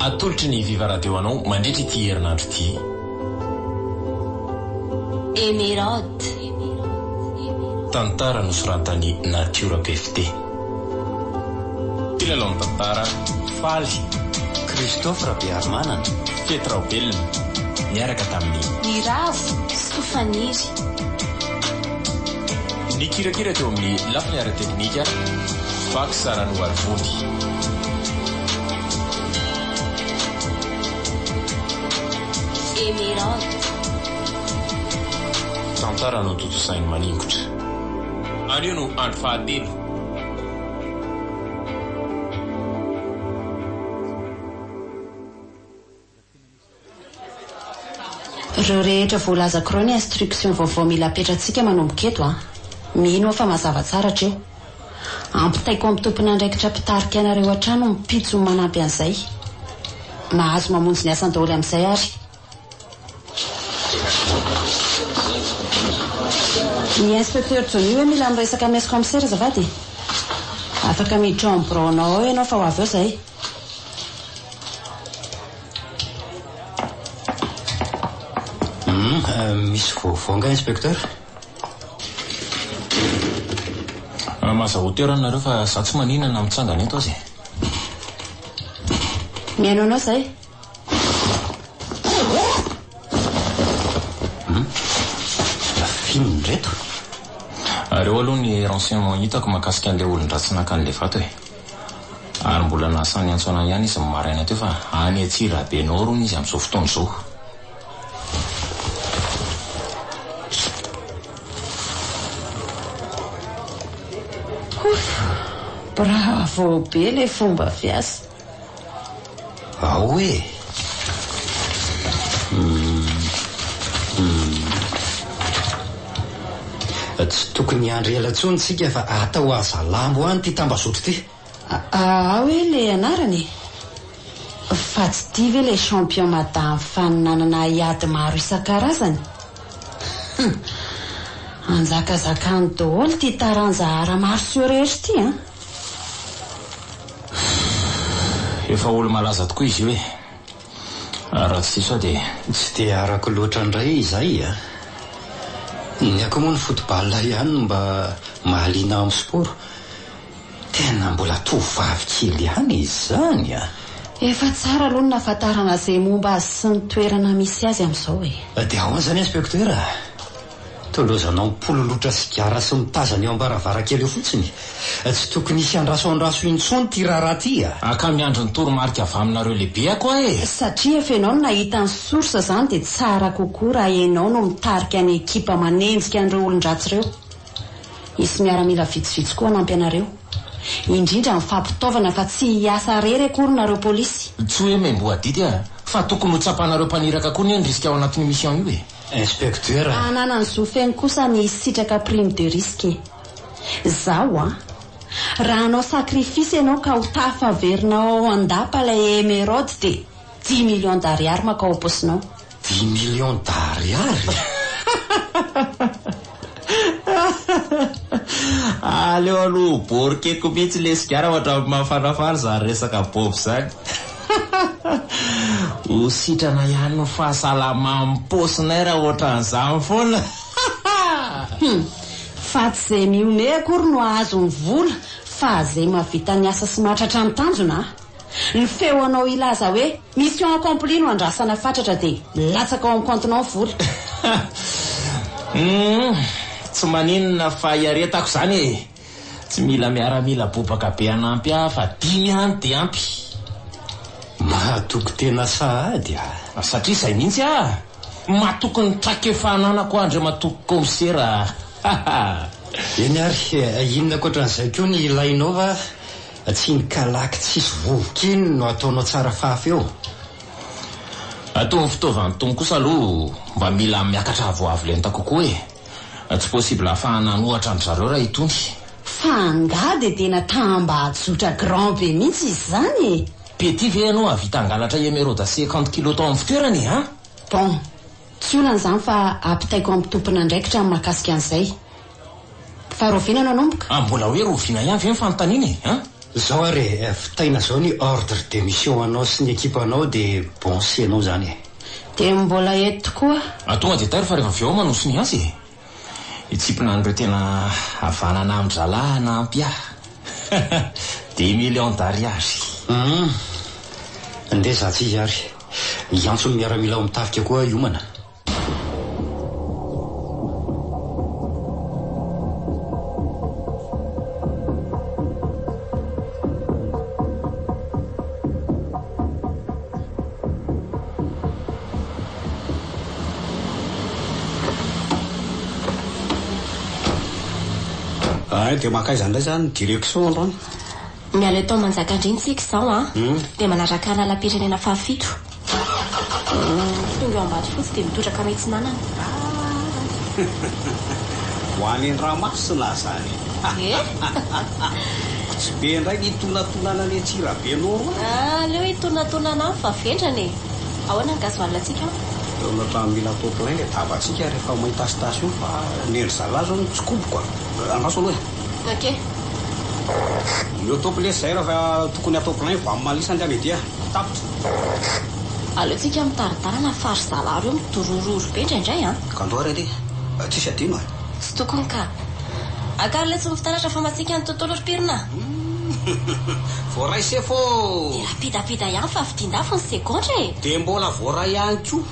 atolotry ny Viva Radio anao mandritra ity herinandro ity. Emeraude tantara nosoratany Natiora PFT. Tilalao tantara faly Christophe Rabiarmanana Petra Belona niaraka tamin'ny Niravo Stofaniry ny kirakira teo amin'ny lafiny ara-teknika Fax Sarano Arvody. Emeraude tantara no toto sainy maningotra. Anio no andro fahatelo. Ireo rehetra voalazako ireo ny instruction vaovao mila apetratsika manomboka eto a. Mino fa mazava tsara treo. Ampitaiko amin'ny tompon'andraikitra mpitarika anareo an-trano mipitso manampy an'izay. Mahazo mamonjy ny asan daholo amin'izay ary. Ny inspecteur Johnny hoe mila miresaka mes commissaire zavady. Afaka miditra amin'ny bureau-nao ao ianao fa ho avy eo izay. Misy vaovao inspecteur? Mazahoa toerana fa za tsy maninana mitsangana eto azy. Miaino anao izay? Film reto? Reo aloha ny renseignement hitako mahakasika an'ilay olon-dratsy nakan'ilay vato e. Ary mbola nasany antsona ihany izy maraina teo fa any Antsirabenao rony izy amin'izao fotoana izao. Bravo be le fomba fiasa. Hoe tsy tokony andry ela tsony tsika fa atao aza lambo any ty tambazotro ty. Hoe le anarany. Fa tsy tia ve le champion madame faninanana iady maro isan-karazany. Anjakazakany daholo ty taranja ara-maro sy rehetra ty a. Efa olo malaza tokoa izy hoe. Raha tsy sao dia Tsy dia arako loatra indray izay a. Ny ako moa ny football ihany no mba mahaliana amin'ny sport. Tena mbola tovavy kely ihany izy zany a. Efa tsara aloha ny nahafantarana izay momba azy sy ny toerana misy azy amin'izao e. Dia ahoana izany inspecteur? Tolozanao mipololotra sigara sy mitazana eo am-baravarakely eo fotsiny. Tsy tokony hisy andraso intsony ty raharaha ty a. aka miandro ny toromarika avy aminareo lehibe ako e. Satria efa ianao no nahita ny sorsa izany dia tsara kokoa raha ianao no mitarika ny ekipa manenjika an'ireo olon-dratsy ireo. Isy miaramila vitsivitsy koa hanampy anareo. Indrindra mifampitaovana fa tsy hiasa rery akory nareo polisy. Tsy hoe memboadity a, fa tokony ho tsapanareo mpaniraka koa ny riska ao anatin'ny mission io e. Inspecteur Ananany zofeny kosa ny sitraka prime de risque. Zaho a, raha anao sakrifisy ianao ka ho tafaverinao ao andapa ilay Emeraude dia 10 millions d'ariary maka ao am-posinao. 10 millions d'ariary? Aleo aloha borikeko mihitsy le sigara ohatra mahafanafary zany resaka bob zany. Ho sitrana ihany no fahasalamany posina raha ohatran'izany foana. Fa tsy izay miome akory no ahazo ny vola fa izay mahavita ny asa sy mahatratra ny tanjona. Ny feo anao ilaza hoe mission accomplie no andrasana fatratra dia latsaka ao amin'ny comptenao vola. Tsy maninona fa iaretako izany e. Tsy mila miaramila bobaka be anampy fa 10 ihany dia ampy. Mahatoky tena sahady a. Satria izay mihitsy a. Mahatoky ny trakefananako andro mahatoky komisera. Eny ary inona koatran'izay koa ny ilainao va? Tsy ny kalaky tsisy vovokiny no ataonao tsara fafy eo. Atao ny fitaovany tony kosa aloha mba mila miakatra avoavo lenta kokoa e. Tsy possible ahafahana anohatra ny zareo raha itony. Fa angady tena tamba-tsotra grand be mihitsy izy zany e. Petit ve ianao avita angalatra Emeraude 50 kilo tao amin'ny fitoerany ha? Bon, tsy olana izany fa ampitaiko amin'ny tompon'andraikitra mahakasika an'izay. Fa roviana nanomboka? Mbola hoe roviana ihany ve ny fanontaniana e? Zao are fitaina zao ny ordre de mission anao sy ny ekipanao dia bonse anao zany. Dia mbola eto tokoa. Tonga dia taro fa rehefa avy ao manoso ny azy. Itsipona an'ireo tena havanana amin'ny zalahy na ampy ahy. 10 millions d'ariary. Andeha zatsy izy ary. Iantso ny miaramila ao mitafika koa iomana. Dia makaiza indray zany direction androany. Miala tao manjakandrintsika izao dia manaraka lalam-pirenena fahafito. Tonga ambady fotsy dia mitondraka maitsinanana. Ho any Ramasina zany. Tsy be indray ny tonatonana ny Antsirabenoro. Leo itonatonana fa vendrany. Ahoana ny gasoil antsika? Natra mila atao plein le tavatsika rehefa mahita station fa nendry zalahy zao tsikoboka. Angaso aloha. Ok. Io atao plein zay raha tokony atao plein va malisa andeha media. Tapitra. Aleotsika mitaritarana fary zalahy reo midorororo be indraindray Ka andao ary tsisy adino a. Tsy tokony ka. Akarle tsy mifitaratra fa matsika ny tontolo pirina. Voaray se fô. Dia rapidapida ihany fa fidindafo ny segondra e. Dia mbola voaray ihany koa.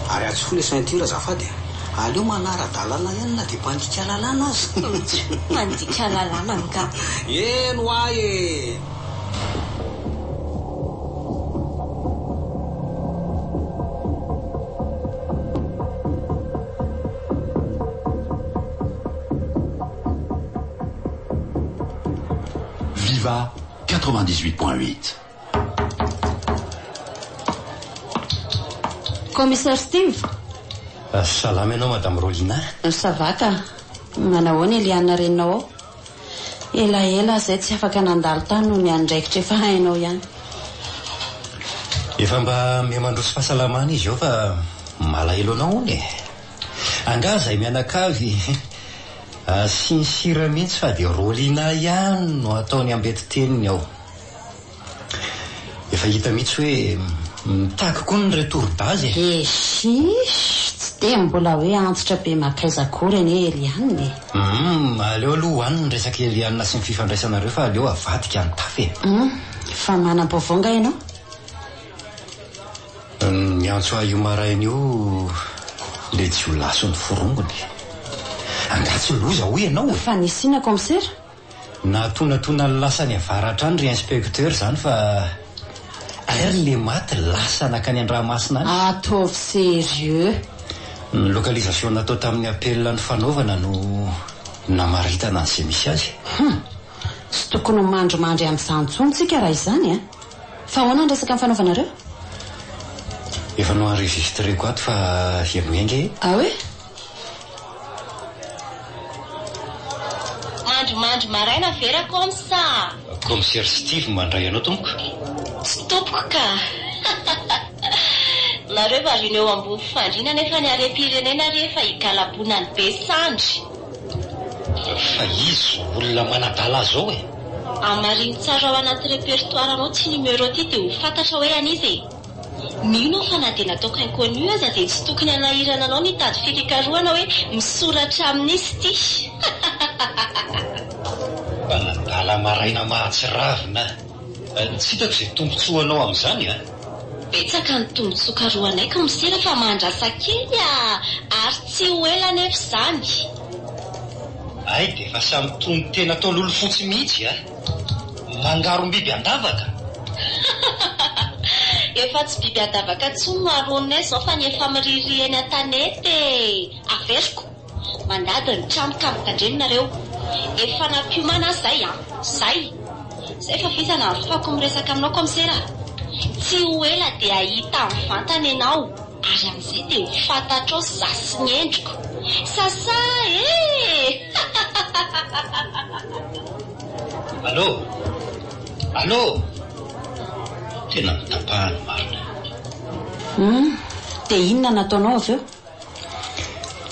Ary atso le ceinture azafady. Aleo manara-dalana ihany na dia mpandika lalàna azy. Mandika lalàna nga. Eno ahy e. Viva 98.8. Commissaire Steve. Salama ianao madame Rolina. Savaka. Manao ny Eliana renao ao. Ela zay tsy afaka nandalo tany noho ny andraikitra efa hainao ihany. Efa mba mihamandroso fahasalamana izy ao fa malahelo anao ony. Anga zay mianakavy. Sinsira mihitsy fa dia Rolina ihany no ataony ambety teniny ao. Efa hita mihitsy hoe mitako koa ny retour base. Tsy dia mbola hoe antitra be makaiza akory anie Eliane. Aleo aloha hoany ny resaka Eliana sy ny fifandraisanareo fa aleo avadika ny tafy. Fa manam-pavonga ianao? Ny antso io marain'io le jiolaso ny forongony. Angatsy loza hoy ianao. Fa nisina commissaire? Natonatona ny lasany avaratra any ry inspecteur zany fa ary le maty lasa nakany Andramasina any. Ataovy sérieux. Ny localisation natao tamin'ny appel ny fanaovana no namaritana an'izay misy azy. Tsy tokony mandromandry amin'izany tsontsika raha izany Fa ahoana ny resaka amin'ny fanaovanareo? Efa no enregistreko ato fa hiamoenge. Hoe? Mandro maraina vera komsa. Commissaire Steve mandray anao tompoko. Tsy tompoko ka. Nareo va réunion ambony fandriana nefa ny harem-pirenena rehefa hikalabona ny Besandry. Fa izy olona manadala zao e. Amariny tsara ao anaty répertoire anao tsy numéro ty dia ho fantatra hoe anizy. Mino fa na dia nataoko inconnu aza dia tsy tokony hanahirana anao nitady fikikaroana hoe misoratra amin'izy ty. Manadala maraina mahatsiravina. Tsy hitako izay tombontsoa anao amin'izany Betsaka ny tombontsoa karoanay ka misera fa mandrasa kely ary tsy ho ela nefa izany. Ay dia efa samy tombo tena ataon'olo fotsy mihitsy mangaro ny biby andavaka. Efa tsy biby andavaka tsony no aronay izao fa ny efa miriri eny an-tanety. Averiko mandady ny tramoka mitandreninareo. Efa nampiomana zay Zay fa fisana afako miresaka aminao komisera. Tsy ho ela dia ahita amin'ny vantana ianao. Ary amin'izay dia ho fantatrao zasy ny endriko. Sasa Allô? Tena mitapahana marina. Dia inona nataonao avy eo?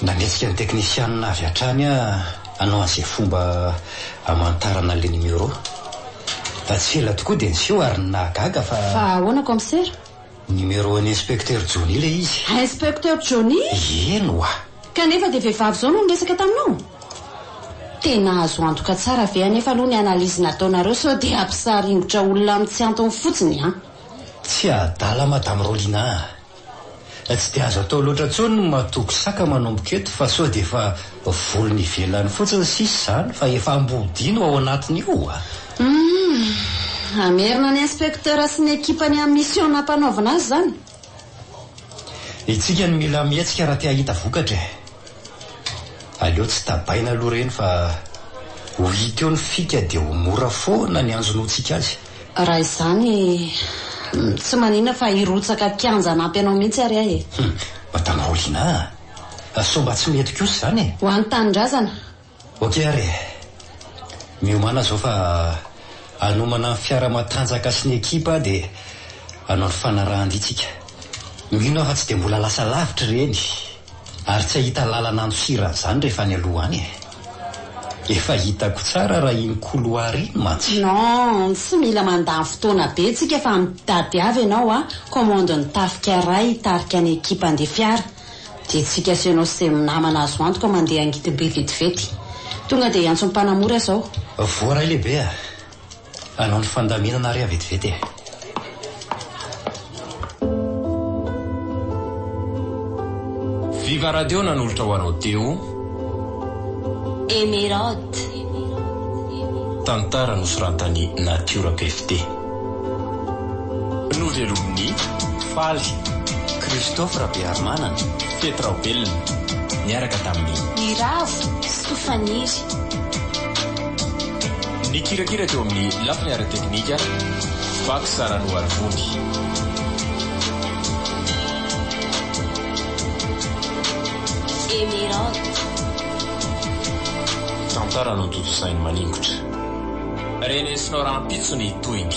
Nanetsika ny teknisianina avy hatrany hanao an'izay fomba hamantarana le numéro. Tsy ela tokoa dia niseho ary nahagaga fa ahoana commissaire? Numéro ny inspecteur Johnny le izy. Inspecteur Johnny? Eno a. Kanefa dia vehivavy zao no niresaka taminao. Tena azo antoka tsara ve anefa aloha ny analizy nataonareo sao dia ampisaringotra olona amin'ny tsy antony fotsiny a. Tsy adala madame Rolina. Tsy dia azo atao loatra intsony no matoky saka manomboka eto fa sao dia efa volony ivelany fotsiny sisy izany fa efa ambodino ao anatin'io a. Amerina ny inspecteur sy ny ekipany amin'ny mission nampanaovana azy zany. Itsika ny mila mihetsika raha te hahita vokatra. Aleo tsy tabaina aloha reny fa ho hita eo ny fika dia ho mora foana ny anjonoantsika azy. Raha izany tsy manina fa hirotsaka kianja nampy anao mihitsy ary ahy. Madame Rolina, sao mba tsy mety kosa izany. Ho an'ny tanindrazana. Okey ary. Miomana zao fa hanomana ny fiara matanjaka sy ny ekipa dia hanao ny fanarahan-ditsika. Mino aho fa tsy dia mbola lasa lavitra reny ary tsy hahita lalana anosiran'izany rehefa ny aloha any. Efa hitako tsara raha iny couloir iny mantsy. Non, tsy mila mandany fotoana be tsika fa mitady avy ianao a commande ny tafika iray hitarika ny ekipa andeha fiara dia tsika sy ianao sy namana azo antoka mandeha angity be vetivety. Tonga dia antso ny mpanamora izao. Voaray lehibe a. Hanao ny fandaminana ary vetivety. Viva Radio nanolotra ho anao teo Emeraude. Tantara nosoratany Natiora KFT. Novelomny Faly Christophe Rabearmanana Petraobelina niaraka tamin'ny Niravo Stofaniry. Ny kirakira teo amin'ny lafiny ara-teknika Vaky Sarano Arvony. Emeraude. Tantara no toto sainy maningotra. Renesinao rahampitso ny toiny.